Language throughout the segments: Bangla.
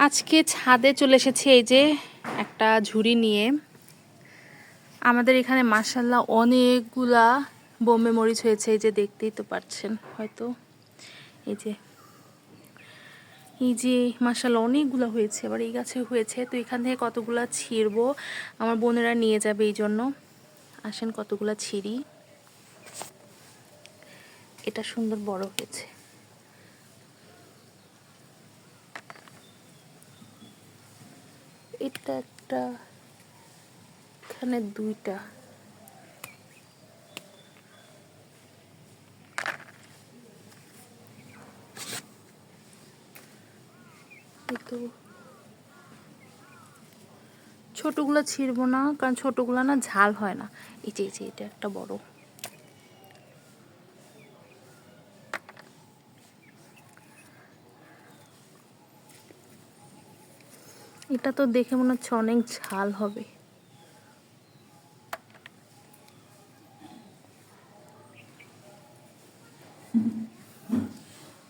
আজকে ছাদে চলে এসেছি এই যে একটা ঝুড়ি নিয়ে। আমাদের এখানে মাশাআল্লাহ অনেকগুলা বোম্বে মরিচ হয়েছে, এই যে দেখতেই তো পাচ্ছেন হয়তো। এই যে মাশাআল্লাহ অনেকগুলো হয়েছে, আবার এই গাছে হয়েছে। তো এখান থেকে কতগুলা ছিঁড়বো, আমার বোনেরা নিয়ে যাবে, এই জন্য আসেন কতগুলা ছিঁড়ি। এটা সুন্দর বড় হয়েছে। এটা একটা, এখানে দুইটা। তো ছোটগুলা ছিঁড়বো না, কারণ ছোটগুলা না ঝাল হয় না। এই যে এটা একটা বড়। এটা তো দেখে মনে হচ্ছে অনেক ঝাল হবে।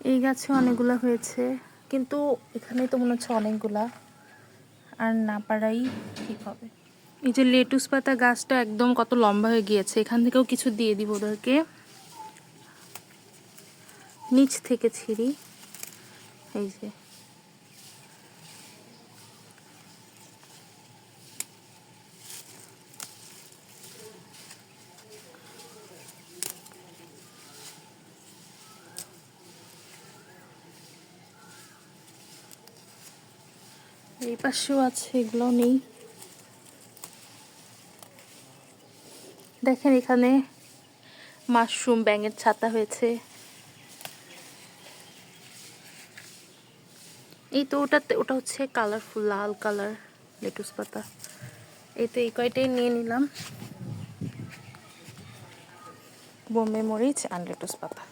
এই গাছে অনেকগুলা হয়েছে, কিন্তু এখানেই তো মনে হচ্ছে অনেকগুলা, আর না পারাই ঠিক হবে। এই যে লেটুস পাতা গাছটা একদম কত লম্বা হয়ে গিয়েছে, এখান থেকেও কিছু দিয়ে দিব ওদেরকে। নিচ থেকে ছিঁড়ি, এই যে এই পাশেও আছে, এগুলো নেই। দেখেন এখানে মাশরুম, ব্যাঙের ছাতা হয়েছে। এই তো ওটা হচ্ছে কালারফুল লাল কালার লেটুস পাতা। এই তো এই কয়টাই নিয়ে নিলাম, বোম্বে মরিচ আর লেটুস পাতা।